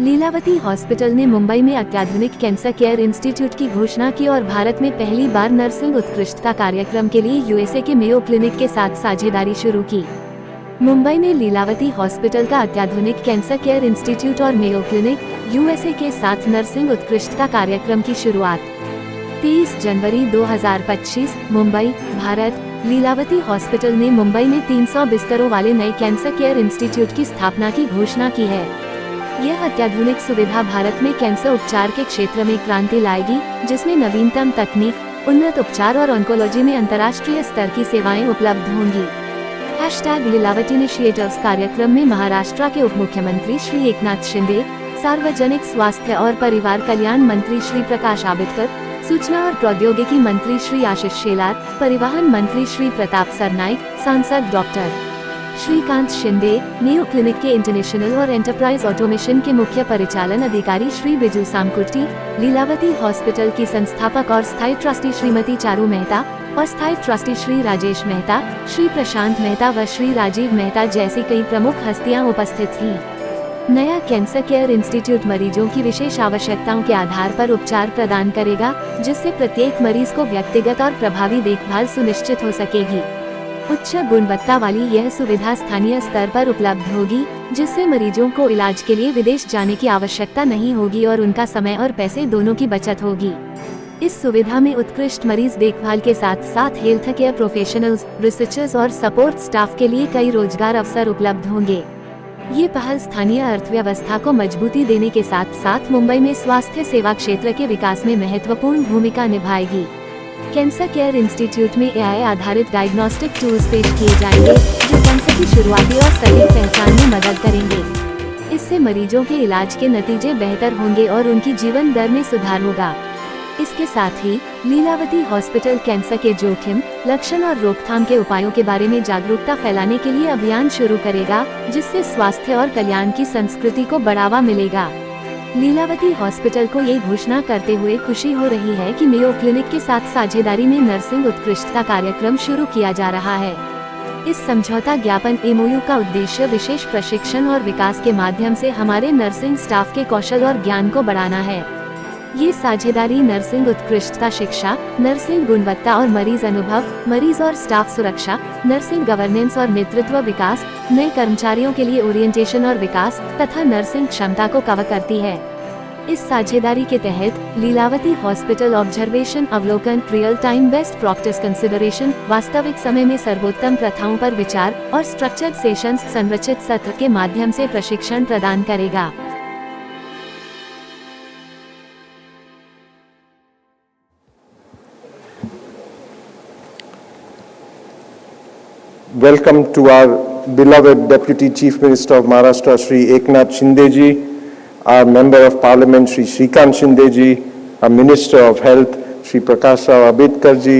Lilavati hospital ने मुंबई में अत्याधुनिक कैंसर केयर इंस्टीट्यूट की घोषणा की और भारत में पहली बार नर्सिंग उत्कृष्टता कार्यक्रम के लिए यूएसए के मेयो क्लिनिक के साथ साझेदारी शुरू की। मुंबई में लीलावती हॉस्पिटल का अत्याधुनिक कैंसर केयर इंस्टीट्यूट और मेयो क्लिनिक यूएसए के साथ नर्सिंग उत्कृष्टता कार्यक्रम की शुरुआत 30 जनवरी 2025 मुंबई, भारत। लीलावती हॉस्पिटल ने मुंबई में 300 बिस्तरों वाले नए कैंसर केयर इंस्टीट्यूट की स्थापना की घोषणा की है। यह अत्याधुनिक सुविधा भारत में कैंसर उपचार के क्षेत्र में क्रांति लाएगी, जिसमें नवीनतम तकनीक, उन्नत उपचार और ऑन्कोलॉजी में अंतर्राष्ट्रीय स्तर की सेवाएं उपलब्ध होंगी। #लीलावती इनिशिएटिव्स कार्यक्रम में महाराष्ट्र के उप मुख्यमंत्री श्री एकनाथ शिंदे, सार्वजनिक स्वास्थ्य और परिवार कल्याण मंत्री श्री प्रकाश आंबेडकर, सूचना और प्रौद्योगिकी मंत्री श्री आशीष शेलार, परिवहन मंत्री श्री प्रताप सरनाइक, सांसद doctor Shrikant Shinde, Mayo clinic के इंटरनेशनल और एंटरप्राइज ऑटोमेशन के मुख्य परिचालन अधिकारी श्री बिजू सामकुटी, लीलावती हॉस्पिटल की संस्थापक और स्थायी ट्रस्टी श्रीमती चारू मेहता और स्थायी ट्रस्टी श्री राजेश मेहता, श्री प्रशांत मेहता व श्री राजीव मेहता जैसी कई प्रमुख हस्तियां उपस्थित थीं। नया कैंसर केयर इंस्टीट्यूट मरीजों की विशेष आवश्यकताओं के आधार पर उपचार प्रदान करेगा, जिससे प्रत्येक मरीज को व्यक्तिगत और प्रभावी देखभाल सुनिश्चित हो सकेगी। उच्च गुणवत्ता वाली यह सुविधा स्थानीय स्तर पर उपलब्ध होगी, जिससे मरीजों को इलाज के लिए विदेश जाने की आवश्यकता नहीं होगी और उनका समय और पैसे दोनों की बचत होगी। इस सुविधा में उत्कृष्ट मरीज देखभाल के साथ साथ हेल्थ केयर प्रोफेशनल्स, रिसर्चर्स और सपोर्ट स्टाफ के लिए कई रोजगार अवसर उपलब्ध होंगे। ये पहल स्थानीय अर्थव्यवस्था को मजबूती देने के साथ साथ मुंबई में स्वास्थ्य सेवा क्षेत्र के विकास में महत्वपूर्ण भूमिका निभाएगी। कैंसर केयर इंस्टीट्यूट में AI आधारित डायग्नोस्टिक टूल्स पेश किए जाएंगे, जो कैंसर की शुरुआती और सटीक पहचान में मदद करेंगे। इससे मरीजों के इलाज के नतीजे बेहतर होंगे और उनकी जीवन दर में सुधार होगा। इसके साथ ही लीलावती हॉस्पिटल कैंसर के जोखिम, लक्षण और रोकथाम के उपायों के बारे में जागरूकता फैलाने के लिए अभियान शुरू करेगा, जिससे स्वास्थ्य और कल्याण की संस्कृति को बढ़ावा मिलेगा। लीलावती हॉस्पिटल को ये घोषणा करते हुए खुशी हो रही है कि मेयो क्लिनिक के साथ साझेदारी में नर्सिंग उत्कृष्टता कार्यक्रम शुरू किया जा रहा है। इस समझौता ज्ञापन MOU का उद्देश्य विशेष प्रशिक्षण और विकास के माध्यम से हमारे नर्सिंग स्टाफ के कौशल और ज्ञान को बढ़ाना है। ये साझेदारी नर्सिंग उत्कृष्टता शिक्षा, नर्सिंग गुणवत्ता और मरीज अनुभव, मरीज और स्टाफ सुरक्षा, नर्सिंग गवर्नेंस और नेतृत्व विकास, नए कर्मचारियों के लिए ओरिएंटेशन और विकास तथा नर्सिंग क्षमता को कवर करती है। इस साझेदारी के तहत लीलावती हॉस्पिटल ऑब्जर्वेशन अवलोकन, real time best practice consideration, वास्तविक समय में सर्वोत्तम प्रथाओं पर विचार और स्ट्रक्चर्ड सेशंस संरचित सत्र के माध्यम से प्रशिक्षण प्रदान करेगा। Welcome to our beloved Deputy Chief Minister of Maharashtra, Shri Eknath Shinde ji, our Member of Parliament, Shri Shrikant Shinde ji, our Minister of Health, Shri Prakash Rao Ambedkar ji,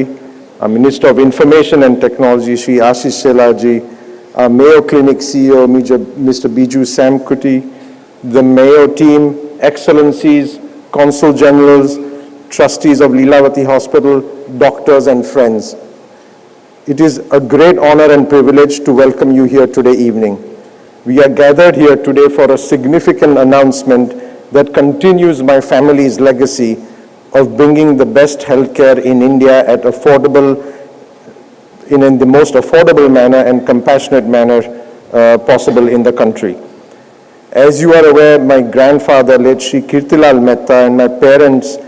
our Minister of Information and Technology, Shri Ashish Shelar ji, our Mayo Clinic CEO, Mr. Biju Samkuti, the Mayo team, Excellencies, Consul Generals, Trustees of Lilavati Hospital, doctors and friends. It is a great honor and privilege to welcome you here today evening. We are gathered here today for a significant announcement that continues my family's legacy of bringing the best healthcare in India at in the most affordable manner and compassionate manner possible in the country. As you are aware, my grandfather, late Shri Kirtilal Mehta, and my parents,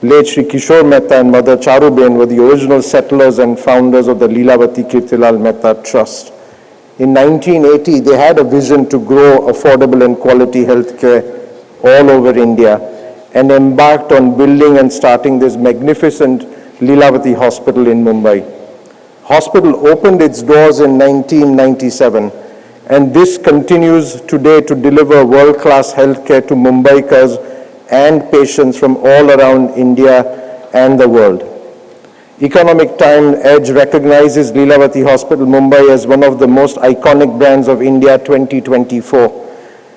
late Shri Kishore Mehta and Mother Charuben, were the original settlers and founders of the Lilavati Kirtilal Mehta Trust. In 1980, they had a vision to grow affordable and quality healthcare all over India and embarked on building and starting this magnificent Lilavati Hospital in Mumbai. Hospital opened its doors in 1997, and this continues today to deliver world-class healthcare to Mumbaikas and patients from all around India and the world. Economic Times Edge recognizes Lilavati Hospital Mumbai as one of the most iconic brands of India 2024.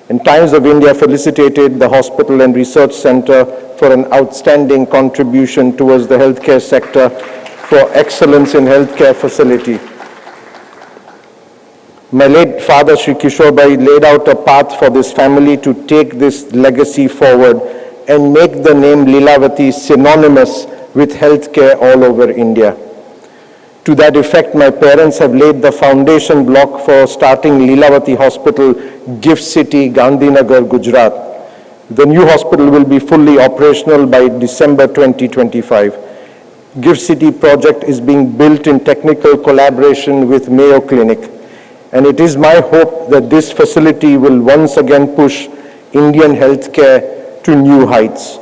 And Times of India felicitated the hospital and research center for an outstanding contribution towards the healthcare sector for excellence in healthcare facility. My late father, Shri Kishore Bhai, laid out a path for this family to take this legacy forward and make the name Lilavati synonymous with healthcare all over India. To that effect, my parents have laid the foundation block for starting Lilavati Hospital, Gift City, Gandhinagar, Gujarat. The new hospital will be fully operational by December 2025. Gift City project is being built in technical collaboration with Mayo Clinic, and it is my hope that this facility will once again push Indian healthcare to new heights.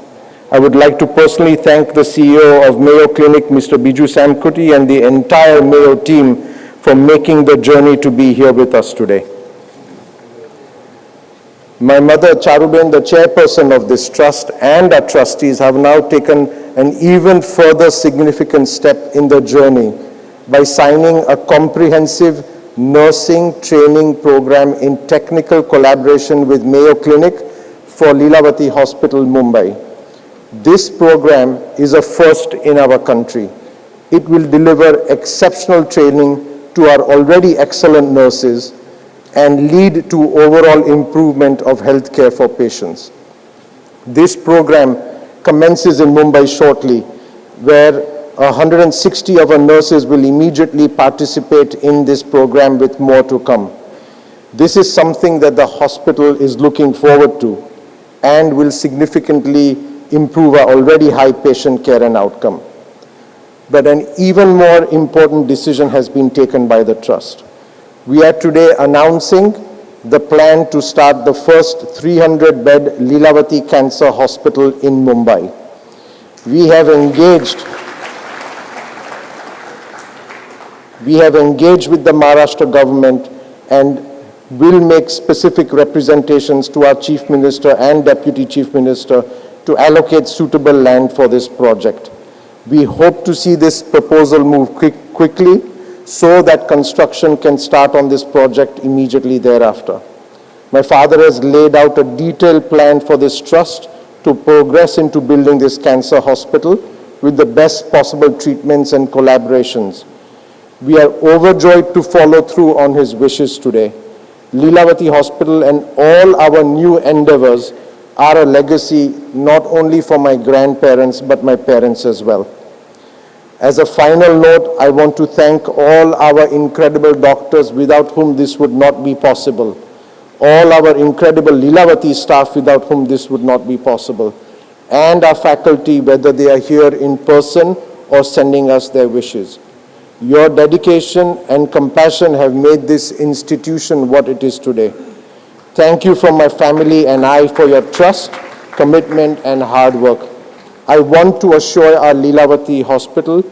I would like to personally thank the CEO of Mayo Clinic, Mr. Biju Samkuti, and the entire Mayo team for making the journey to be here with us today. My mother, Charuben, the chairperson of this trust, and our trustees have now taken an even further significant step in the journey by signing a comprehensive nursing training program in technical collaboration with Mayo Clinic for Lilavati Hospital, Mumbai. This program is a first in our country. It will deliver exceptional training to our already excellent nurses and lead to overall improvement of healthcare for patients. This program commences in Mumbai shortly, where 160 of our nurses will immediately participate in this program with more to come. This is something that the hospital is looking forward to and will significantly improve our already high patient care and outcome. But an even more important decision has been taken by the Trust. We are today announcing the plan to start the first 300-bed Lilavati Cancer Hospital in Mumbai. We have engaged with the Maharashtra government and will make specific representations to our Chief Minister and Deputy Chief Minister to allocate suitable land for this project. We hope to see this proposal move quickly so that construction can start on this project immediately thereafter. My father has laid out a detailed plan for this trust to progress into building this cancer hospital with the best possible treatments and collaborations. We are overjoyed to follow through on his wishes today. Lilavati Hospital and all our new endeavors are a legacy not only for my grandparents but my parents as well. As a final note, I want to thank all our incredible doctors without whom this would not be possible, all our incredible Lilavati staff without whom this would not be possible, and our faculty, whether they are here in person or sending us their wishes. Your dedication and compassion have made this institution what it is today. Thank you from my family and I for your trust, commitment, and hard work. I want to assure our Lilavati Hospital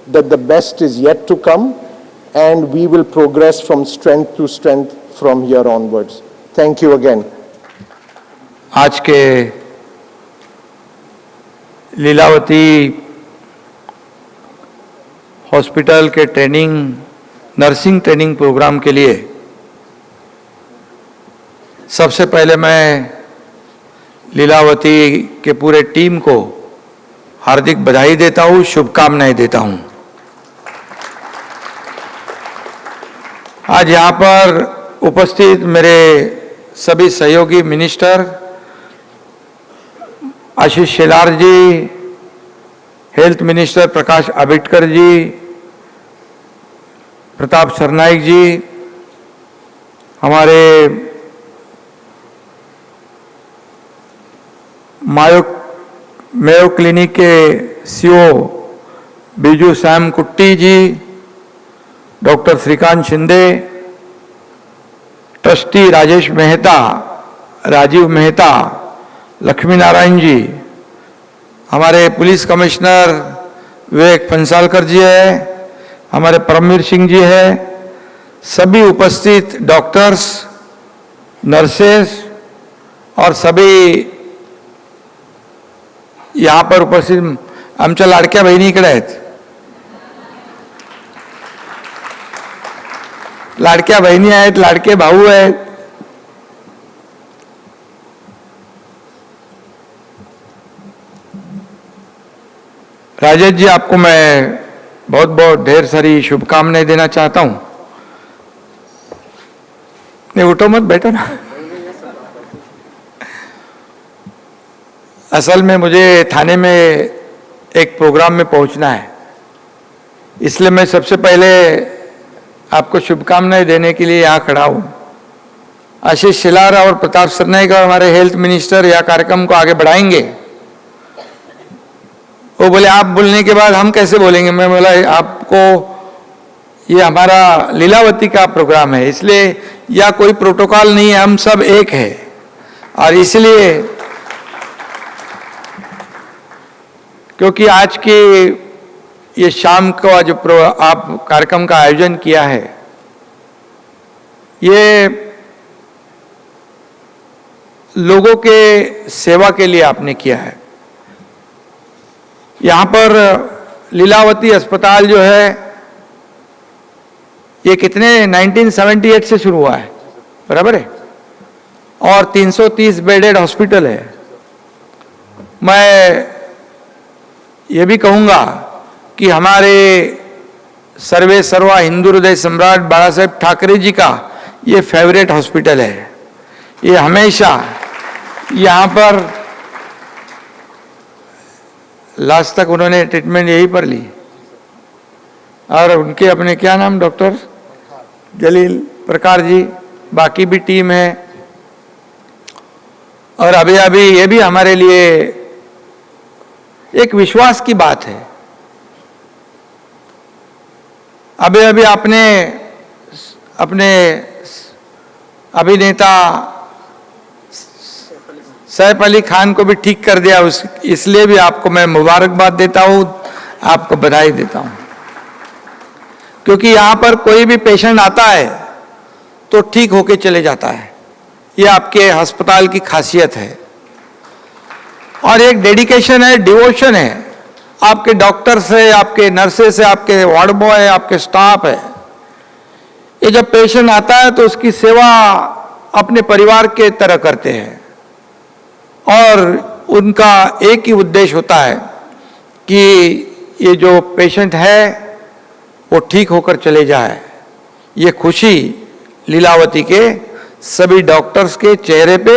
that the best is yet to come and we will progress from strength to strength from here onwards. Thank you again. आज के Lilavati hospital के nursing training programme के लिए सबसे पहले मैं लीलावती के पूरे टीम को हार्दिक बधाई देता हूं, शुभकामनाएं देता हूं। आज यहां पर उपस्थित मेरे सभी सहयोगी मिनिस्टर आशीष शेलार जी, हेल्थ मिनिस्टर प्रकाश आंबेडकर जी, प्रताप सरनाइक जी, हमारे मेयो क्लिनिक के सीईओ बिजू सैम कुट्टी जी, डॉक्टर श्रीकांत शिंदे, ट्रस्टी राजेश मेहता, राजीव मेहता, लक्ष्मी नारायण जी, हमारे पुलिस कमिश्नर विवेक पंसालकर जी है, हमारे परमवीर सिंह जी है, सभी उपस्थित डॉक्टर्स, नर्सेस और सभी यहाँ पर उपस्थित आमच्या लाडक्या बहिणीकडे आहेत, लाडक्या बहिणी आहेत, लाडके भाऊ आहेत, राजेश जी आपको मैं बहुत बहुत ढेर सारी शुभकामनाएं देना चाहता हूं। नहीं उठो मत, बैठो ना। असल में मुझे थाने में एक प्रोग्राम में पहुंचना है, इसलिए मैं सबसे पहले आपको शुभकामनाएं देने के लिए यहाँ खड़ा हूँ। आशीष शेलार और प्रताप सरनाईक और हमारे हेल्थ मिनिस्टर यह कार्यक्रम को आगे बढ़ाएंगे। वो बोले आप बोलने के बाद हम कैसे बोलेंगे। मैं बोला आपको, ये हमारा लीलावती का प्रोग्राम है, इसलिए या कोई प्रोटोकॉल नहीं है, हम सब एक है। और इसलिए क्योंकि आज के ये शाम का जो आप कार्यक्रम का आयोजन किया है, ये लोगों के सेवा के लिए आपने किया है। यहाँ पर लीलावती अस्पताल जो है ये कितने 1978 से शुरू हुआ है, बराबर है, और 330 बेडेड हॉस्पिटल है। मैं ये भी कहूँगा कि हमारे सर्वे सर्वा हिंदू हृदय सम्राट बाला साहेब ठाकरे जी का ये फेवरेट हॉस्पिटल है। ये हमेशा यहाँ पर लास्ट तक उन्होंने ट्रीटमेंट यहीं पर ली, और उनके अपने क्या नाम, डॉक्टर जलील प्रकार जी, बाकी भी टीम है। और अभी अभी ये भी हमारे लिए एक विश्वास की बात है। अभी अभी आपने अपने अभिनेता सैफ अली खान को भी ठीक कर दिया, इसलिए भी आपको मैं मुबारकबाद देता हूं, आपको बधाई देता हूं। क्योंकि यहां पर कोई भी पेशेंट आता है तो ठीक होके चले जाता है, ये आपके अस्पताल की खासियत है। और एक डेडिकेशन है, डिवोशन है आपके डॉक्टर से, आपके नर्सेस से, आपके वार्ड बॉय है, आपके स्टाफ है। ये जब पेशेंट आता है तो उसकी सेवा अपने परिवार के तरह करते हैं, और उनका एक ही उद्देश्य होता है कि ये जो पेशेंट है वो ठीक होकर चले जाए। ये खुशी लीलावती के सभी डॉक्टर्स के चेहरे पे,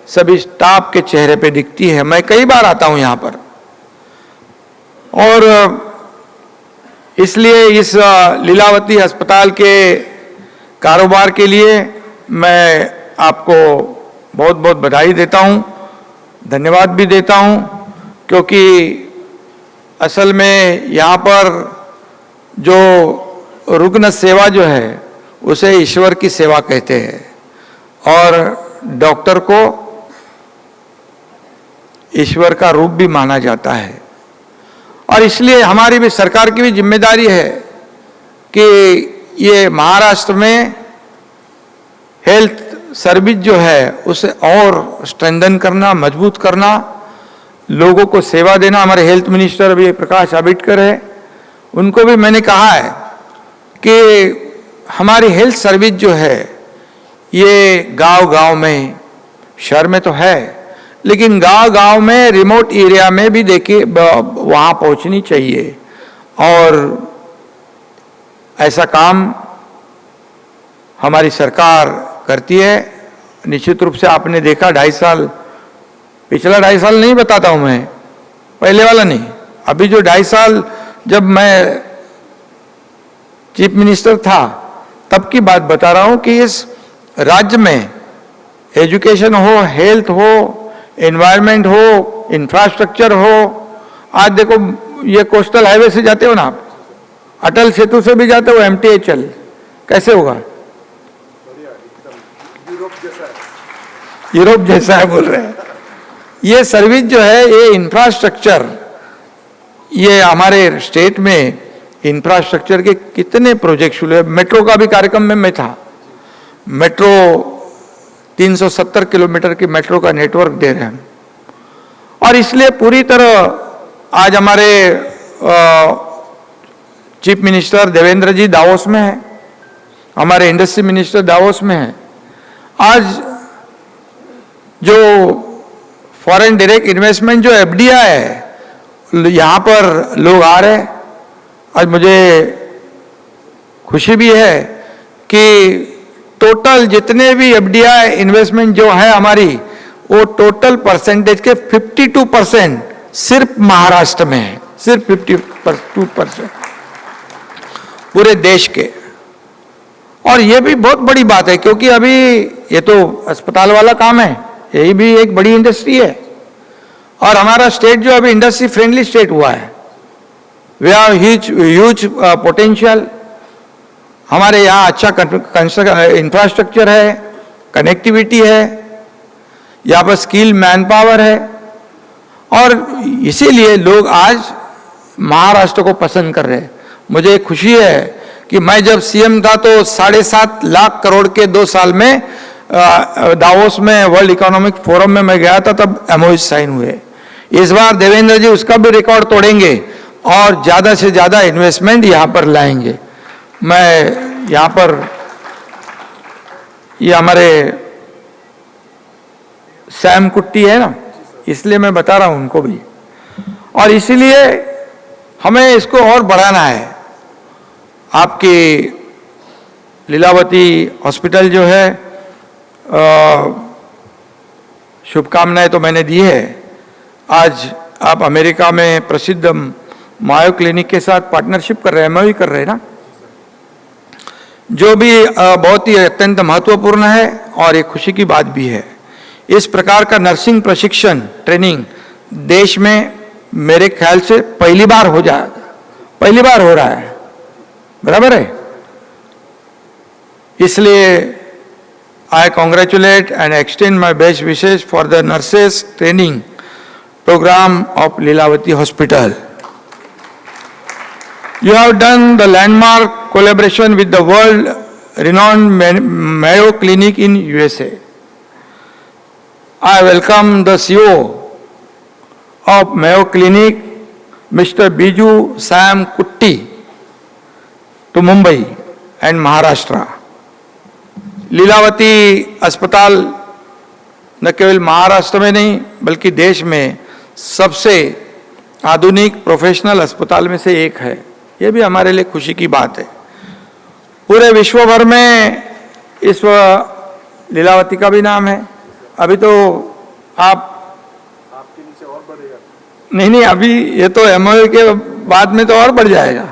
सभी स्टाफ के चेहरे पे दिखती है। मैं कई बार आता हूं यहां पर, और इसलिए इस लीलावती अस्पताल के कारोबार के लिए मैं आपको बहुत बहुत बधाई देता हूं, धन्यवाद भी देता हूं। क्योंकि असल में यहाँ पर जो रुग्ण सेवा जो है उसे ईश्वर की सेवा कहते हैं, और डॉक्टर को ईश्वर का रूप भी माना जाता है। और इसलिए हमारी भी, सरकार की भी जिम्मेदारी है कि ये महाराष्ट्र में हेल्थ सर्विस जो है उसे और स्ट्रेंथन करना, मजबूत करना, लोगों को सेवा देना। हमारे हेल्थ मिनिस्टर अभी प्रकाश आंबेडकर है, उनको भी मैंने कहा है कि हमारी हेल्थ सर्विस जो है ये गांव-गांव में, शहर में तो है, लेकिन गांव-गांव में, रिमोट एरिया में भी देखिए वहाँ पहुँचनी चाहिए। और ऐसा काम हमारी सरकार करती है। निश्चित रूप से आपने देखा 2.5 साल, पिछला 2.5 साल नहीं बताता हूं मैं, पहले वाला नहीं, अभी जो 2.5 साल जब मैं चीफ मिनिस्टर था तब की बात बता रहा हूं कि इस राज्य में एजुकेशन हो, हेल्थ हो, एनवायरनमेंट हो, इंफ्रास्ट्रक्चर हो। आज देखो ये कोस्टल हाईवे से जाते हो ना आप, अटल सेतु से भी जाते हो, MTHL, कैसे होगा? यूरोप जैसा है बोल रहे हैं। ये सर्विस जो है, ये इंफ्रास्ट्रक्चर, ये हमारे स्टेट में इंफ्रास्ट्रक्चर के कितने प्रोजेक्ट शुरू है। मेट्रो का भी कार्यक्रम में मैं था, मेट्रो 370 किलोमीटर की मेट्रो का नेटवर्क दे रहे हैं। और इसलिए पूरी तरह आज हमारे चीफ मिनिस्टर देवेंद्र जी दावोस में है, हमारे इंडस्ट्री मिनिस्टर दावोस में है। आज जो फॉरेन डायरेक्ट इन्वेस्टमेंट जो FDI है, यहाँ पर लोग आ रहे हैं। आज मुझे खुशी भी है कि टोटल जितने भी एफडीआई इन्वेस्टमेंट जो है हमारी, वो टोटल परसेंटेज के 52% सिर्फ महाराष्ट्र में है, सिर्फ 52% पूरे देश के। और ये भी बहुत बड़ी बात है, क्योंकि अभी ये तो अस्पताल वाला काम है, यही भी एक बड़ी इंडस्ट्री है। और हमारा स्टेट जो अभी इंडस्ट्री फ्रेंडली स्टेट हुआ है, वी हैव ह्यूज पोटेंशियल। हमारे यहाँ अच्छा इंफ्रास्ट्रक्चर है, कनेक्टिविटी है, यहाँ पर स्किल मैन पावर है, और इसीलिए लोग आज महाराष्ट्र को पसंद कर रहे हैं। मुझे खुशी है कि मैं जब सीएम था तो 7.5 लाख करोड़ के 2 साल में दावोस में वर्ल्ड इकोनॉमिक फोरम में मैं गया था, तब एमओयू साइन हुए। इस बार देवेंद्र जी उसका भी रिकॉर्ड तोड़ेंगे और ज्यादा से ज्यादा इन्वेस्टमेंट यहां पर लाएंगे। मैं यहां पर ये हमारे सैम कुट्टी है ना, इसलिए मैं बता रहा हूं उनको भी, और इसीलिए हमें इसको और बढ़ाना है। आपकी लीलावती हॉस्पिटल जो है, शुभकामनाएं तो मैंने दी है। आज आप अमेरिका में प्रसिद्ध मायो क्लिनिक के साथ पार्टनरशिप कर रहे हैं, एमओयू कर रहे हैं ना, जो भी बहुत ही अत्यंत महत्वपूर्ण है और एक खुशी की बात भी है। इस प्रकार का नर्सिंग प्रशिक्षण ट्रेनिंग देश में मेरे ख्याल से पहली बार हो जाएगा, पहली बार हो रहा है, बराबर है। इसलिए I congratulate and extend my best wishes for the nurses training program of Lilavati hospital. You have done the landmark collaboration with the world-renowned Mayo Clinic in USA. I welcome the CEO of Mayo Clinic, Mr. Biju Sam Kutti, to Mumbai and Maharashtra. Lilavati अस्पताल न केवल महाराष्ट्र में नहीं बल्कि देश में सबसे आधुनिक प्रोफेशनल अस्पताल में से एक है। ये भी हमारे लिए खुशी की बात है। पूरे विश्व भर में इस लीलावती का भी नाम है। अभी तो आपके नीचे और बढ़ेगा। नहीं, अभी ये तो एमओयू के बाद में तो और बढ़ जाएगा।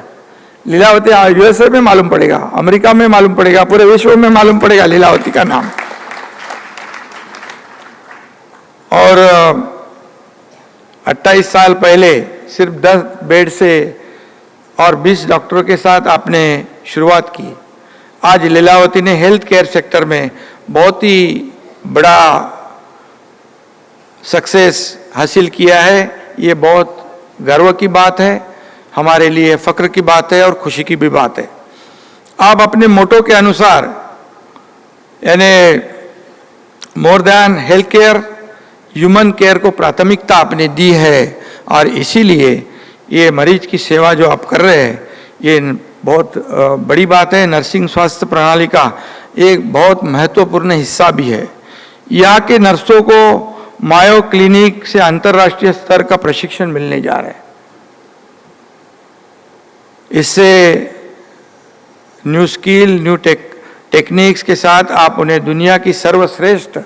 लीलावती यूएसए में मालूम पड़ेगा, अमेरिका में मालूम पड़ेगा, पूरे विश्व में मालूम पड़ेगा लीलावती का नाम। और 28 साल पहले सिर्फ 10 बेड से और 20 डॉक्टरों के साथ आपने शुरुआत की। आज लीलावती ने हेल्थ केयर सेक्टर में बहुत ही बड़ा सक्सेस हासिल किया है। ये बहुत गर्व की बात है, हमारे लिए फक्र की बात है और खुशी की भी बात है। आप अपने मोटो के अनुसार यानी more than health care, human care को प्राथमिकता आपने दी है, और इसीलिए ये मरीज की सेवा जो आप कर रहे हैं ये बहुत बड़ी बात है। नर्सिंग स्वास्थ्य प्रणाली का एक बहुत महत्वपूर्ण हिस्सा भी है। यहाँ के नर्सों को मायो क्लिनिक से अंतर्राष्ट्रीय स्तर का प्रशिक्षण मिलने जा रहा है। इससे न्यू स्किल, न्यू टेक्निक्स के साथ आप उन्हें दुनिया की सर्वश्रेष्ठ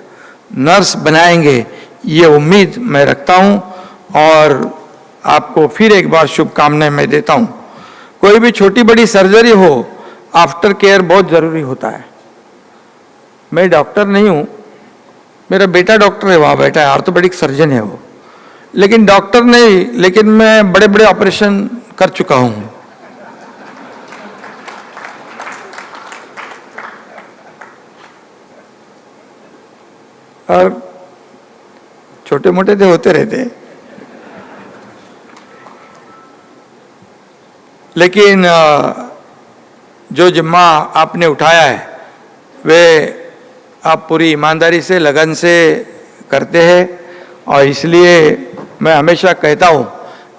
नर्स बनाएंगे, ये उम्मीद मैं रखता हूँ और आपको फिर एक बार शुभकामनाएं मैं देता हूँ। कोई भी छोटी बड़ी सर्जरी हो, आफ्टर केयर बहुत ज़रूरी होता है। मैं डॉक्टर नहीं हूँ, मेरा बेटा डॉक्टर है, वहाँ बैठा है, ऑर्थोपेडिक सर्जन है वो, लेकिन डॉक्टर नहीं, लेकिन मैं बड़े बड़े ऑपरेशन कर चुका हूँ। और छोटे मोटे तो होते रहते, लेकिन जो जिम्मा आपने उठाया है वे आप पूरी ईमानदारी से, लगन से करते हैं। और इसलिए मैं हमेशा कहता हूँ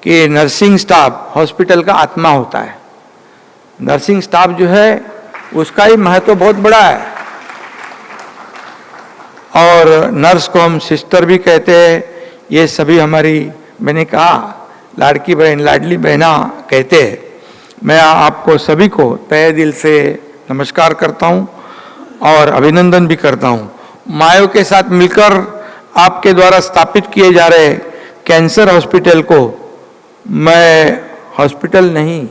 कि नर्सिंग स्टाफ हॉस्पिटल का आत्मा होता है। नर्सिंग स्टाफ जो है उसका ही महत्व बहुत बड़ा है। और नर्स को हम सिस्टर भी कहते हैं। ये सभी हमारी, मैंने कहा, लाड़की बहन, लाडली बहना कहते हैं। मैं आपको सभी को तहे दिल से नमस्कार करता हूं और अभिनंदन भी करता हूं। मायो के साथ मिलकर आपके द्वारा स्थापित किए जा रहे कैंसर हॉस्पिटल को मैं हॉस्पिटल नहीं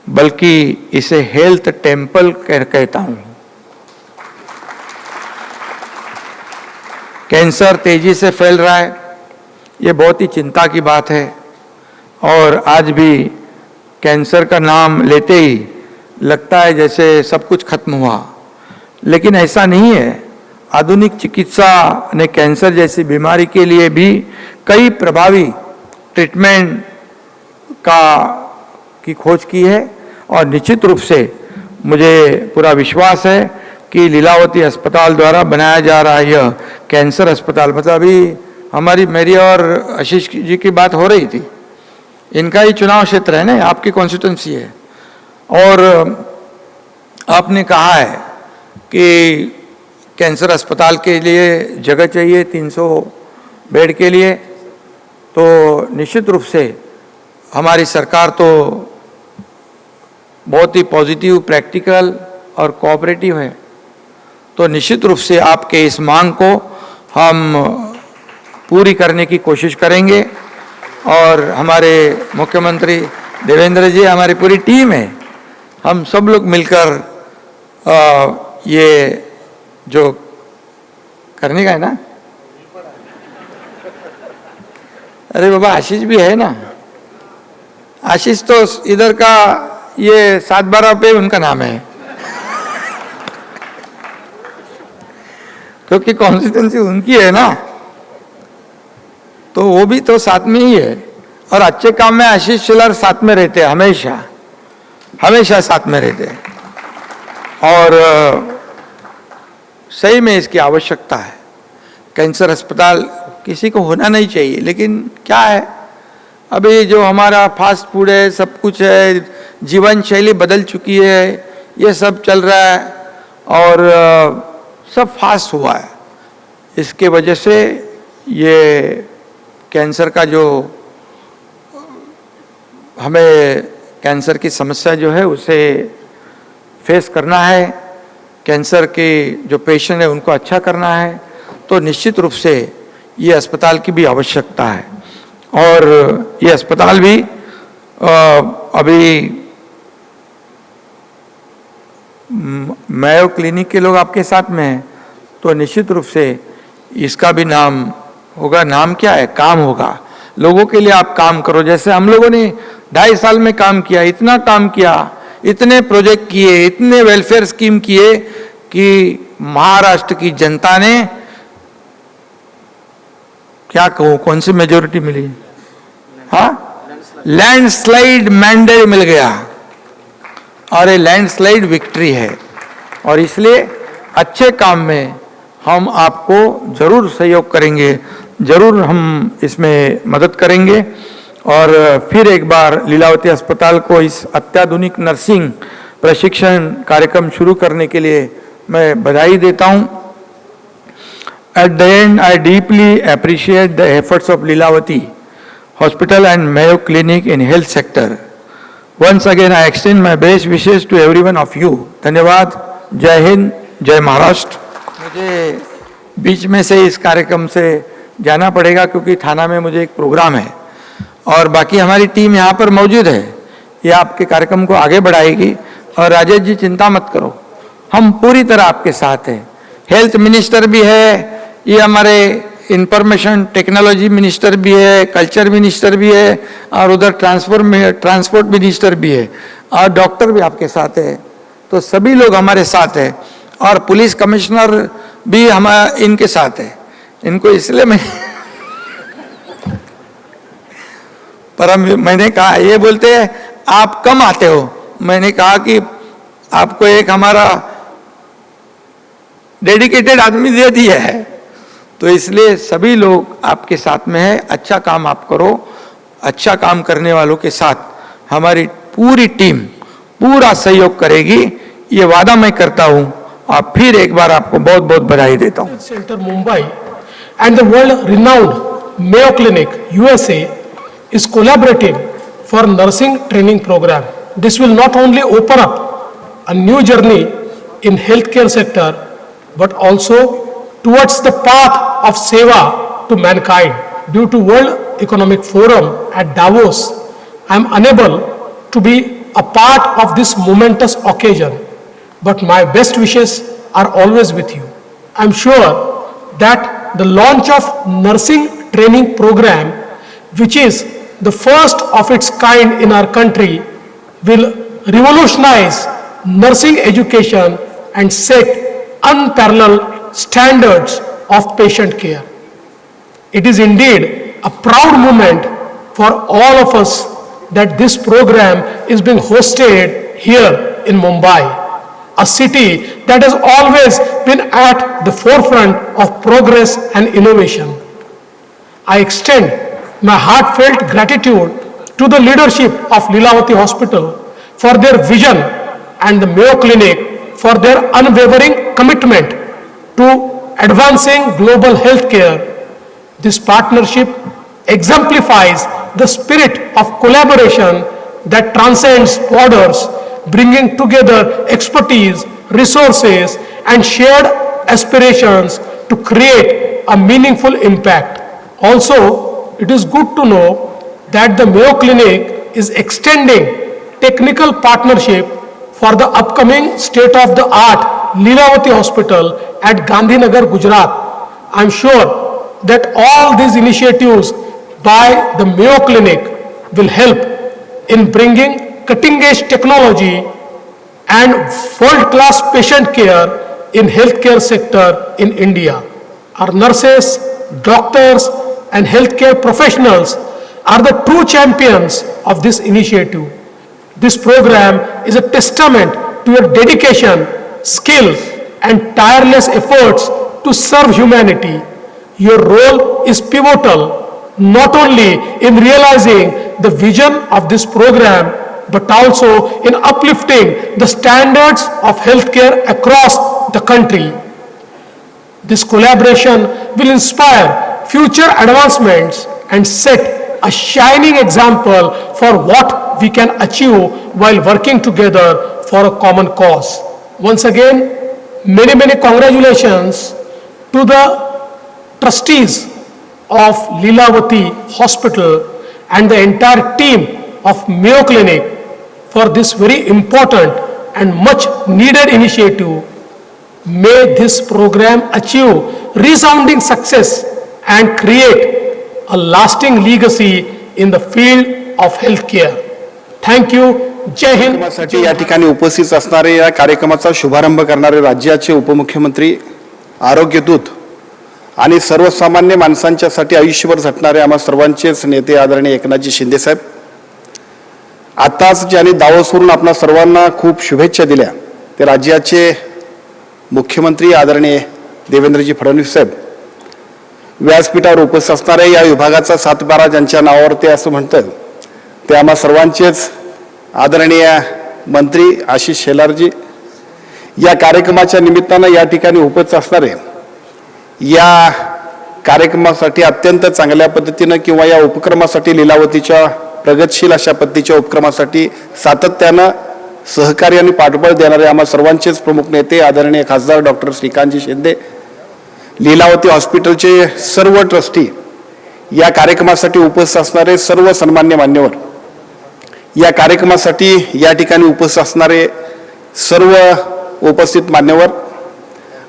बल्कि इसे हेल्थ टेम्पल कहता हूं। कैंसर तेजी से फैल रहा है, ये बहुत ही चिंता की बात है और आज भी कैंसर का नाम लेते ही लगता है जैसे सब कुछ खत्म हुआ, लेकिन ऐसा नहीं है। आधुनिक चिकित्सा ने कैंसर जैसी बीमारी के लिए भी कई प्रभावी ट्रीटमेंट की खोज की है और निश्चित रूप से मुझे पूरा विश्वास है कि लीलावती अस्पताल द्वारा बनाया जा रहा यह कैंसर अस्पताल, मतलब अभी मेरी और आशीष जी की बात हो रही थी, इनका ही चुनाव क्षेत्र है ना, आपकी कॉन्स्टिट्यूंसी है और आपने कहा है कि कैंसर अस्पताल के लिए जगह चाहिए 300 बेड के लिए, तो निश्चित रूप से हमारी सरकार तो बहुत ही पॉजिटिव, प्रैक्टिकल और कोऑपरेटिव है। तो निश्चित रूप से आपके इस मांग को हम पूरी करने की कोशिश करेंगे और हमारे मुख्यमंत्री देवेंद्र जी, हमारी पूरी टीम है, हम सब लोग मिलकर ये जो करने का है ना, अरे बाबा आशीष भी है ना, आशीष तो इधर का ये 7-12 पे उनका नाम है क्योंकि कॉन्स्टिट्यूंसी उनकी है ना, तो वो भी तो साथ में ही है और अच्छे काम में आशीष शिलर साथ में रहते हैं, हमेशा साथ में रहते हैं और सही में इसकी आवश्यकता है। कैंसर अस्पताल किसी को होना नहीं चाहिए, लेकिन क्या है, अभी जो हमारा फास्ट फूड है, सब कुछ है, जीवन शैली बदल चुकी है, ये सब चल रहा है और सब फास्ट हुआ है, इसके वजह से ये कैंसर का जो हमें कैंसर की समस्या जो है उसे फेस करना है, कैंसर के जो पेशेंट है उनको अच्छा करना है, तो निश्चित रूप से ये अस्पताल की भी आवश्यकता है और ये अस्पताल भी अभी मेयो क्लिनिक के लोग आपके साथ में हैं, तो निश्चित रूप से इसका भी नाम होगा। नाम क्या है? काम होगा। लोगों के लिए आप काम करो, जैसे हम लोगों ने 2.5 साल में काम किया, इतना काम किया, इतने प्रोजेक्ट किए, इतने वेलफेयर स्कीम किए कि महाराष्ट्र की जनता ने क्या कहूं, कौन सी मेजोरिटी मिली? हाँ, लैंडस्लाइड मैंडेट मिल गया और ये लैंडस्लाइड विक्ट्री है और इसलिए अच्छे काम में हम आपको जरूर सहयोग करेंगे, जरूर हम इसमें मदद करेंगे और फिर एक बार लीलावती अस्पताल को इस अत्याधुनिक नर्सिंग प्रशिक्षण कार्यक्रम शुरू करने के लिए मैं बधाई देता हूं। At the end, I deeply appreciate the efforts of Lilavati Hospital and Mayo Clinic in health sector. Once again, I extend my best wishes to every one of you. धन्यवाद। जय हिंद, जय महाराष्ट्र। मुझे बीच में से इस कार्यक्रम से जाना पड़ेगा क्योंकि थाना में मुझे एक प्रोग्राम है और बाकी हमारी टीम यहाँ पर मौजूद है, ये आपके कार्यक्रम को आगे बढ़ाएगी और राजेश जी चिंता मत करो, हम पूरी तरह आपके साथ हैं। हेल्थ मिनिस्टर भी है, ये हमारे इंफॉर्मेशन टेक्नोलॉजी मिनिस्टर भी है, कल्चर मिनिस्टर भी है और उधर ट्रांसपोर्ट मिनिस्टर भी है और डॉक्टर भी आपके साथ है, तो सभी लोग हमारे साथ है और पुलिस कमिश्नर भी हम इनके साथ है। इनको इसलिए मैं पर मैंने कहा, ये बोलते हैं आप कम आते हो, मैंने कहा कि आपको एक हमारा डेडिकेटेड आदमी दे दिया है, तो इसलिए सभी लोग आपके साथ में है। अच्छा काम आप करो, अच्छा काम करने वालों के साथ हमारी पूरी टीम पूरा सहयोग करेगी, ये वादा मैं करता हूं और फिर एक बार आपको बहुत बहुत बधाई देता हूं। Center Mumbai and the world-renowned Mayo Clinic USA is collaborating for nursing training program. This will not only open up a new journey in healthcare sector, but also towards the path of seva to mankind. Due to World Economic Forum at Davos, I am unable to be a part of this momentous occasion, but my best wishes are always with you. I am sure that the launch of nursing training program, which is the first of its kind in our country, will revolutionize nursing education and set unparalleled standards of patient care. It is indeed a proud moment for all of us that this program is being hosted here in Mumbai, a city that has always been at the forefront of progress and innovation. I extend my heartfelt gratitude to the leadership of Lilavati Hospital for their vision and the Mayo Clinic for their unwavering commitment to advancing global healthcare. This partnership exemplifies the spirit of collaboration that transcends borders, bringing together expertise, resources, and shared aspirations to create a meaningful impact. Also, it is good to know that the Mayo Clinic is extending technical partnership for the upcoming state-of-the-art Lilavati Hospital at Gandhinagar, Gujarat. I am sure that all these initiatives by the Mayo Clinic will help in bringing cutting-edge technology and world-class patient care in healthcare sector in India. Our nurses, doctors, and healthcare professionals are the true champions of this initiative. This program is a testament to your dedication, skill, and tireless efforts to serve humanity. Your role is pivotal, not only in realizing the vision of this program, but also in uplifting the standards of healthcare across the country. This collaboration will inspire future advancements and set a shining example for what we can achieve while working together for a common cause. Once again, many congratulations to the trustees of Lilavati Hospital and the entire team of Mayo Clinic for this very important and much needed initiative. May this program achieve resounding success and create a lasting legacy in the field of healthcare. Thank you. जय हिंद. कार्यक्रमासाठी या ठिकाणी उपस्थित असणारे, या कार्यक्रमाचा शुभारंभ करणारे राज्याचे उपमुख्यमंत्री, आरोग्यदूत आणि सर्वसामान्य माणसांच्यासाठी आयुष्यभर झटणारे आम्हा सर्वांचेच नेते आदरणीय एकनाथजी शिंदे साहेब, आताच ज्यांनी दावोसवरून आपणा सर्वांना खूप शुभेच्छा दिल्या ते राज्याचे मुख्यमंत्री आदरणीय देवेंद्रजी फडणवीस साहेब, व्यासपीठावर उपस्थित असणारे या विभागाचा 7-12 ज्यांच्या नावावर ते असं म्हणतात ते आम्हा सर्वांचेच आदरणीय मंत्री आशिष शेलारजी, या कार्यक्रमाच्या निमित्तानं या ठिकाणी उपस्थित असणारे, या कार्यक्रमासाठी अत्यंत चांगल्या पद्धतीनं किंवा या उपक्रमासाठी लीलावतीच्या प्रगतशील अशा पद्धतीच्या उपक्रमासाठी सातत्यानं सहकार्य आणि पाठबळ देणारे आम्हा सर्वांचेच प्रमुख नेते आदरणीय खासदार डॉक्टर श्रीकांतजी शिंदे, लीलावती हॉस्पिटलचे सर्व ट्रस्टी, या कार्यक्रमासाठी उपस्थित असणारे सर्व सन्मान्य मान्यवर, या कार्यक्रमासाठी या ठिकाणी उपस्थित असणारे सर्व उपस्थित मान्यवर,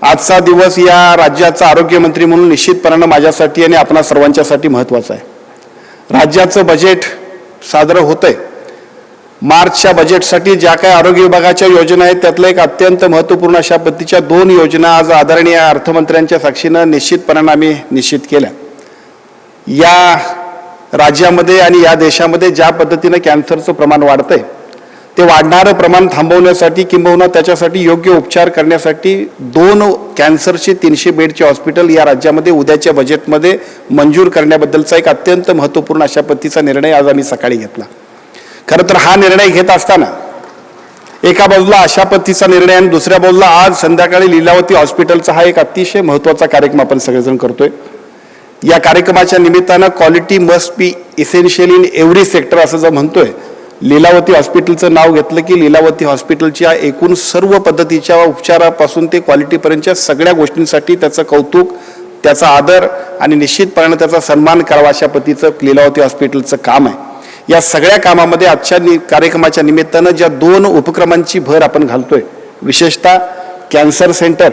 आजचा दिवस या राज्याचा आरोग्यमंत्री म्हणून निश्चितपणानं माझ्यासाठी आणि आपणा सर्वांच्यासाठी महत्त्वाचा आहे. राज्याचं बजेट सादर होतंय. मार्चच्या बजेटसाठी ज्या काही आरोग्य विभागाच्या योजना आहेत त्यातलं एक अत्यंत महत्त्वपूर्ण अशा पद्धतीच्या 2 योजना आज आदरणीय अर्थमंत्र्यांच्या साक्षीनं निश्चितपणानं आम्ही निश्चित केल्या. या राज्यामध्ये आणि या देशामध्ये ज्या पद्धतीनं कॅन्सरचं प्रमाण वाढतंय ते वाढणारं प्रमाण थांबवण्यासाठी किंबहुना त्याच्यासाठी योग्य उपचार करण्यासाठी 2 कॅन्सरचे 300 बेडचे हॉस्पिटल या राज्यामध्ये उद्याच्या बजेटमध्ये मंजूर करण्याबद्दलचा एक अत्यंत महत्त्वपूर्ण अशा पद्धतीचा निर्णय आज आम्ही सकाळी घेतला. खरं तर हा निर्णय घेत असताना एका बाजूला अशा पद्धतीचा निर्णय आणि दुसऱ्या बाजूला आज संध्याकाळी लीलावती हॉस्पिटलचा हा एक अतिशय महत्त्वाचा कार्यक्रम आपण सगळेजण करतोय. या कार्यक्रमाच्या निमित्तानं quality must be essential in every sector असं जर म्हणतोय लीलावती हॉस्पिटलचं नाव घेतलं की लीलावती हॉस्पिटलच्या एकूण सर्व पद्धतीच्या उपचारापासून ते क्वालिटीपर्यंतच्या सगळ्या गोष्टींसाठी त्याचं कौतुक, त्याचा आदर आणि निश्चितपणे त्याचा सन्मान करावा अशा पद्धतीचं लीलावती हॉस्पिटलचं काम आहे। या सगळ्या कामामध्ये आजच्या कार्यक्रमाच्या निमित्तानं ज्या 2 उपक्रमांची भर आपण घालतोय, विशेषतः कॅन्सर सेंटर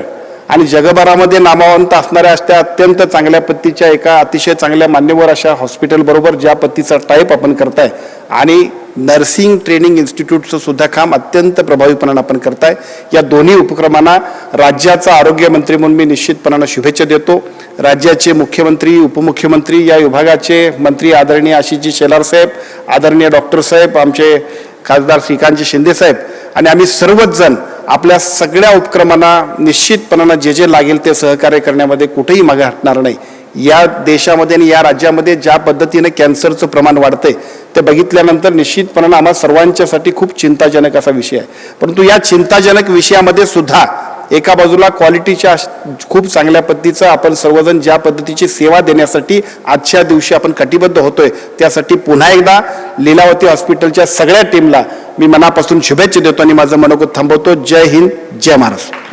आणि जगभरामध्ये नामवंत असणाऱ्या त्या अत्यंत चांगल्या पद्धतीच्या एका अतिशय चांगल्या मान्यवर अशा हॉस्पिटलबरोबर ज्या पद्धतीचा टाईप आपण करताय आणि नर्सिंग ट्रेनिंग इन्स्टिट्यूटचं सुद्धा काम अत्यंत प्रभावीपणाने आपण करताय, या दोन्ही उपक्रमांना राज्याचा आरोग्यमंत्री म्हणून मी निश्चितपणाने शुभेच्छा देतो। राज्याचे मुख्यमंत्री, उपमुख्यमंत्री, या विभागाचे मंत्री आदरणीय आशिषजी शेलार साहेब, आदरणीय डॉक्टर साहेब, आमचे खासदार श्रीकांतजी शिंदे साहेब आणि आम्ही सर्वच जण आपल्या सगळ्या उपक्रमांना निश्चितपणाने जे लागेल ते सहकार्य करण्यामध्ये कुठेही मागे हटणार नाही। या देशामध्ये आणि या राज्यामध्ये ज्या पद्धतीने कॅन्सरचं प्रमाण वाढतंय ते बघितल्यानंतर निश्चितपणाने आम्हा सर्वांच्यासाठी खूप चिंताजनक असा विषय आहे। परंतु या चिंताजनक विषयामध्ये सुद्धा एका बाजूला क्वालिटीच्या खूप चांगल्या पद्धतीचं आपण सर्वजण ज्या पद्धतीची सेवा देण्यासाठी आजच्या दिवशी आपण कटिबद्ध होतोय, त्यासाठी पुन्हा एकदा लीलावती हॉस्पिटलच्या सगळ्या टीमला मी मनापासून शुभेच्छा देतो आणि माझं मनोगत थांबवतो। जय हिंद, जय Maharashtra.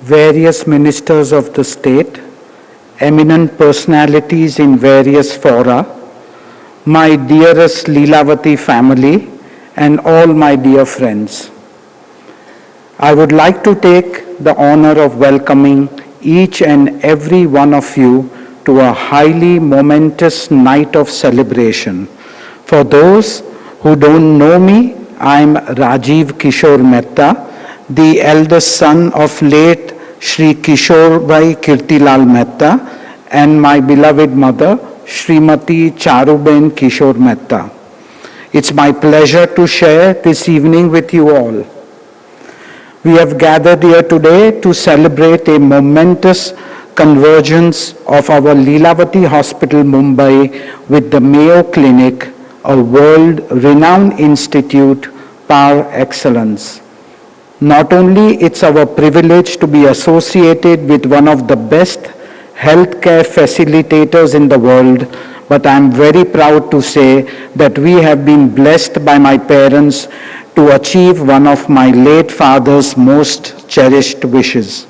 Various ministers of the state, eminent personalities in various fora, my dearest Leelavati family, and all my dear friends. I would like to take the honor of welcoming each and every one of you to a highly momentous night of celebration. For those who don't know me, I am Rajiv Kishore Mehta, the eldest son of late Shri Kishore Kirtilal Mehta and my beloved mother, Srimati Charuben Kishore Mehta. It's my pleasure to share this evening with you all. We have gathered here today to celebrate a momentous convergence of our Leelavati Hospital, Mumbai, with the Mayo Clinic, a world-renowned institute par excellence. Not only it's our privilege to be associated with one of the best healthcare facilitators in the world, but I'm very proud to say that we have been blessed by my parents to achieve one of my late father's most cherished wishes.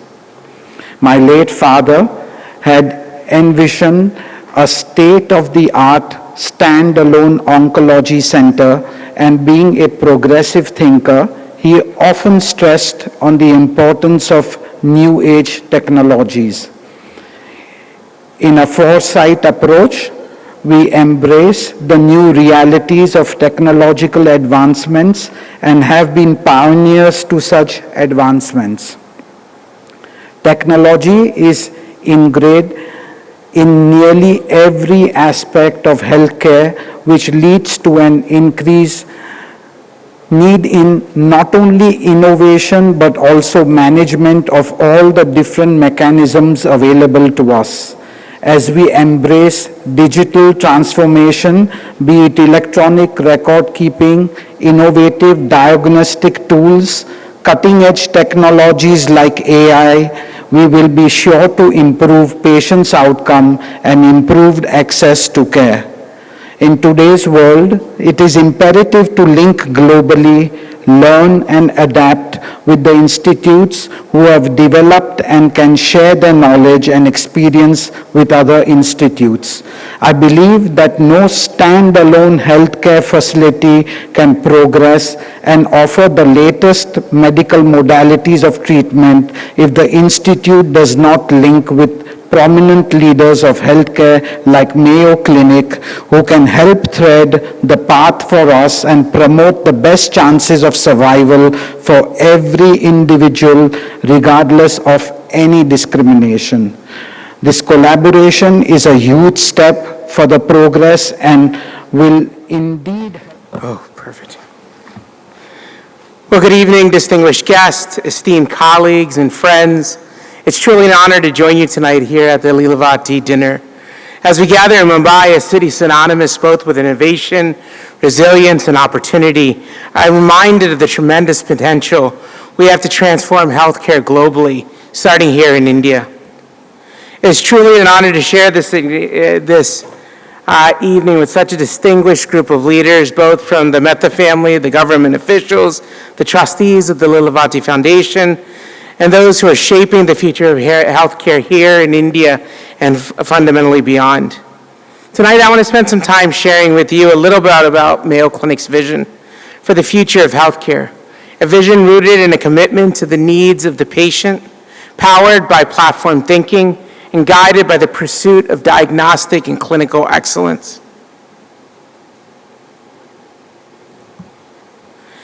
My late father had envisioned a state-of-the-art standalone oncology center, and being a progressive thinker, he often stressed on the importance of new age technologies. In a foresight approach, we embrace the new realities of technological advancements and have been pioneers to such advancements. Technology is ingrained in nearly every aspect of healthcare, which leads to an increased need in not only innovation but also management of all the different mechanisms available to us. As we embrace digital transformation, be it electronic record keeping, innovative diagnostic tools, cutting-edge technologies like AI, we will be sure to improve patients' outcome and improved access to care. In today's world, it is imperative to link globally, learn and adapt with the institutes who have developed and can share their knowledge and experience with other institutes. I believe that no standalone healthcare facility can progress and offer the latest medical modalities of treatment if the institute does not link with prominent leaders of healthcare like Mayo Clinic, who can help thread the path for us and promote the best chances of survival for every individual, regardless of any discrimination. This collaboration is a huge step for the progress and will indeed... Oh, perfect. Well, good evening, distinguished guests, esteemed colleagues and friends. It's truly an honor to join you tonight here at the Leelavati dinner. As we gather in Mumbai, a city synonymous both with innovation, resilience, and opportunity, I'm reminded of the tremendous potential we have to transform healthcare globally, starting here in India. It's truly an honor to share this evening with such a distinguished group of leaders, both from the Mehta family, the government officials, the trustees of the Lilavati Foundation, and those who are shaping the future of healthcare here in India and fundamentally beyond. Tonight, I want to spend some time sharing with you a little bit about Mayo Clinic's vision for the future of healthcare, a vision rooted in a commitment to the needs of the patient, powered by platform thinking, and guided by the pursuit of diagnostic and clinical excellence.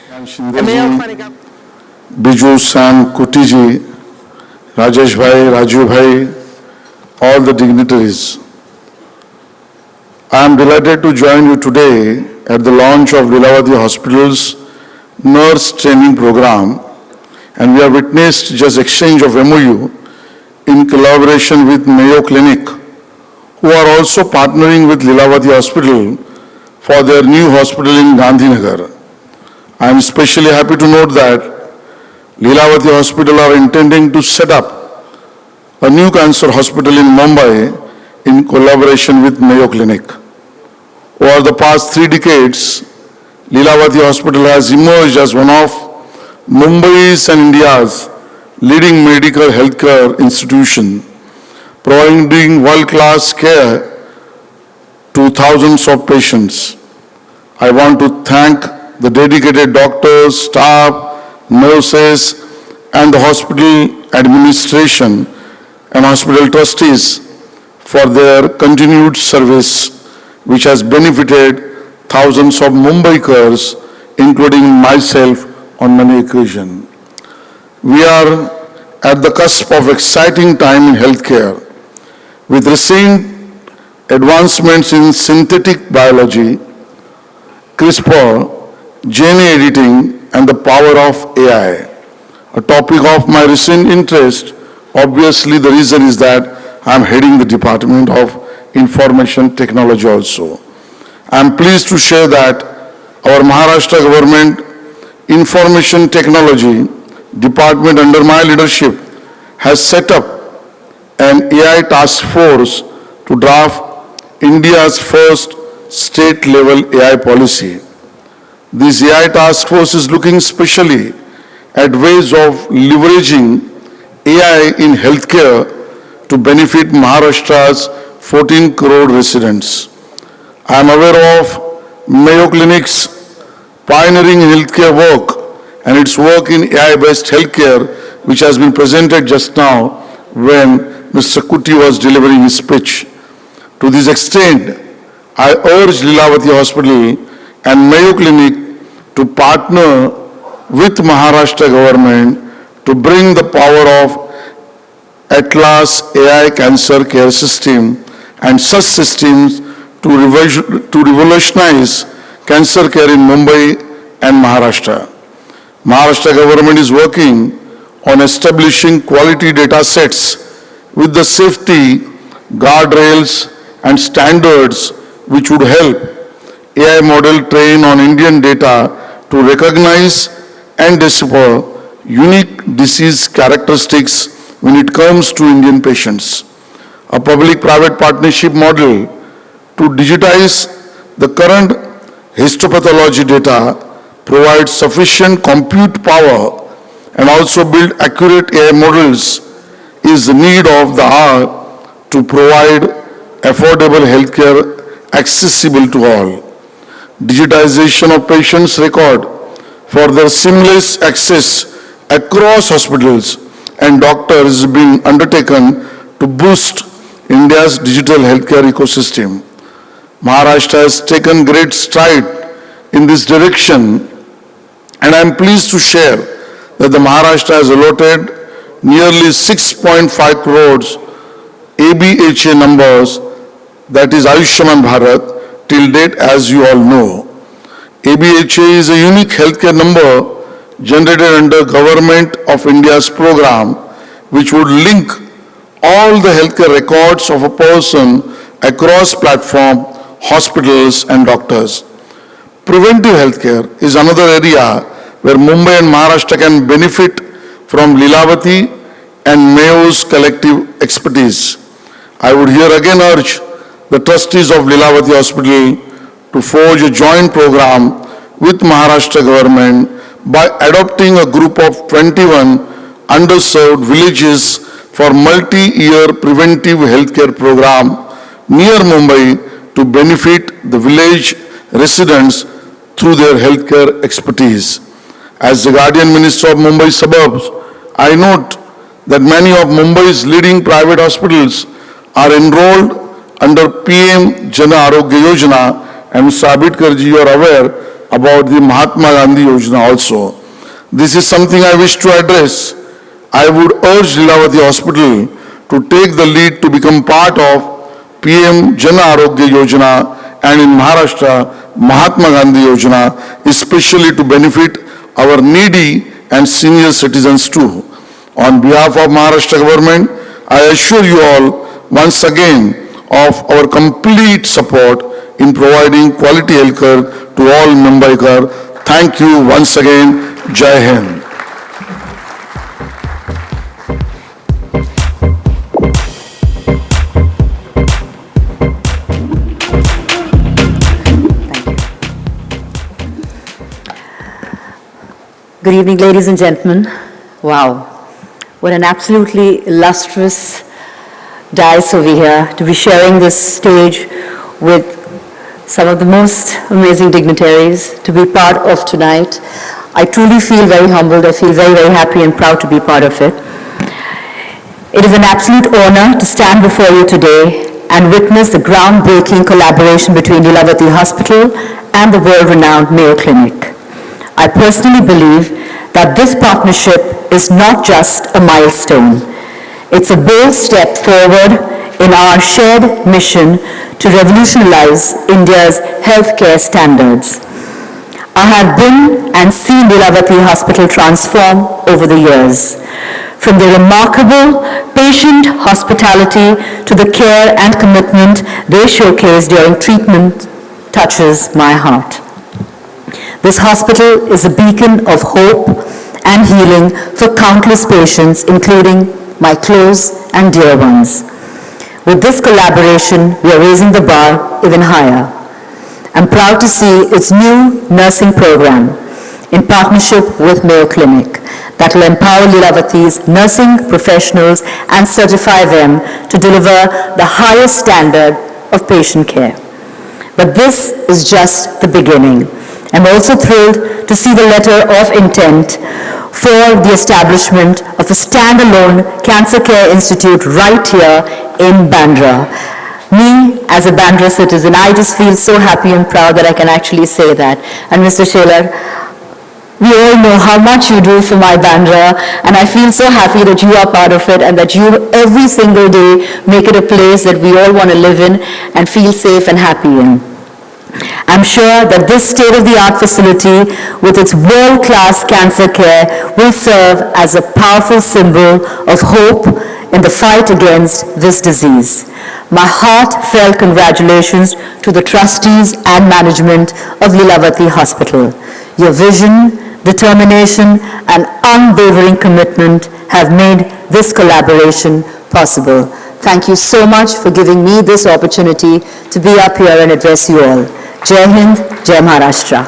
The Mayo Clinic. Biju, Sam, Kuti ji, Rajesh bhai, Raju bhai, all the dignitaries. I am delighted to join you today at the launch of Lilavati Hospital's nurse training program, and we have witnessed just exchange of MOU in collaboration with Mayo Clinic, who are also partnering with Lilavati Hospital for their new hospital in Gandhinagar. I am especially happy to note that Lilavati Hospital are intending to set up a new cancer hospital in Mumbai in collaboration with Mayo Clinic. Over the past 3 decades, Lilavati Hospital has emerged as one of Mumbai's and India's leading medical healthcare institution, providing world-class care to thousands of patients. I want to thank the dedicated doctors, staff, nurses, and the hospital administration and hospital trustees for their continued service, which has benefited thousands of Mumbaikars, including myself, on many occasions. We are at the cusp of exciting time in healthcare. With recent advancements in synthetic biology, CRISPR, DNA editing, and the power of AI, a topic of my recent interest. Obviously, the reason is that I'm heading the Department of Information Technology also. I'm pleased to share that our Maharashtra government Information Technology Department under my leadership has set up an AI task force to draft India's first state-level AI policy. This AI task force is looking specially at ways of leveraging AI in healthcare to benefit Maharashtra's 14 crore residents. I am aware of Mayo Clinic's pioneering healthcare work and its work in AI-based healthcare, which has been presented just now when Mr. Kuti was delivering his speech. To this extent, I urge Lilavati Hospital and Mayo Clinic to partner with Maharashtra government to bring the power of Atlas AI cancer care system and such systems to revolutionize cancer care in Mumbai and Maharashtra. Maharashtra government is working on establishing quality data sets with the safety guardrails and standards which would help AI model train on Indian data to recognize and decipher unique disease characteristics when it comes to Indian patients. A public-private partnership model to digitize the current histopathology data, provide sufficient compute power, and also build accurate AI models is the need of the hour to provide affordable healthcare accessible to all. Digitization of patients' record for their seamless access across hospitals and doctors is being undertaken to boost India's digital healthcare ecosystem. Maharashtra has taken great stride in this direction, and I am pleased to share that the Maharashtra has allotted nearly 6.5 crores ABHA numbers, that is Ayushman Bharat, till date, as you all know. ABHA is a unique healthcare number generated under Government of India's program, which would link all the healthcare records of a person across platform, hospitals and doctors. Preventive healthcare is another area where Mumbai and Maharashtra can benefit from Lilavati and Mayo's collective expertise. I would here again urge the trustees of Lilavati Hospital to forge a joint program with Maharashtra government by adopting a group of 21 underserved villages for multi-year preventive healthcare program near Mumbai to benefit the village residents through their healthcare expertise. As the Guardian Minister of Mumbai Suburbs, I note that many of Mumbai's leading private hospitals are enrolled under PM Jana Arogya Yojana, and Mr. Ambedkar ji, you are aware about the Mahatma Gandhi Yojana also. This is something I wish to address. I would urge Lilavati Hospital to take the lead to become part of PM Jana Arogya Yojana and in Maharashtra Mahatma Gandhi Yojana, especially to benefit our needy and senior citizens too. On behalf of Maharashtra government, I assure you all once again of our complete support in providing quality healthcare to all Mumbaikar. Thank you once again. Jai Hind. Good evening, ladies and gentlemen. Wow, what an absolutely illustrious dais over here to be sharing this stage with some of the most amazing dignitaries to be part of tonight. I truly feel very humbled. I feel very, very happy and proud to be part of it. It is an absolute honor to stand before you today and witness the groundbreaking collaboration between Lilavati Hospital and the world-renowned Mayo Clinic. I personally believe that this partnership is not just a milestone. It's a bold step forward in our shared mission to revolutionize India's healthcare standards. I have been and seen Lilavati Hospital transform over the years. From the remarkable patient hospitality to the care and commitment they showcase during treatment touches my heart. This hospital is a beacon of hope and healing for countless patients, including my close and dear ones. With this collaboration, we are raising the bar even higher. I'm proud to see its new nursing program in partnership with Mayo Clinic that will empower Lilavati's nursing professionals and certify them to deliver the highest standard of patient care. But this is just the beginning. I'm also thrilled to see the letter of intent for the establishment of a standalone cancer care institute right here in Bandra. Me, as a Bandra citizen, I just feel so happy and proud that I can actually say that. And Mr. Shelar, we all know how much you do for my Bandra, and I feel so happy that you are part of it and that you every single day make it a place that we all want to live in and feel safe and happy in. I'm sure that this state-of-the-art facility with its world-class cancer care will serve as a powerful symbol of hope in the fight against this disease. My heartfelt congratulations to the trustees and management of Lilavati Hospital. Your vision, determination, and unwavering commitment have made this collaboration possible. Thank you so much for giving me this opportunity to be up here and address you all. Jai Hind, Jai Maharashtra.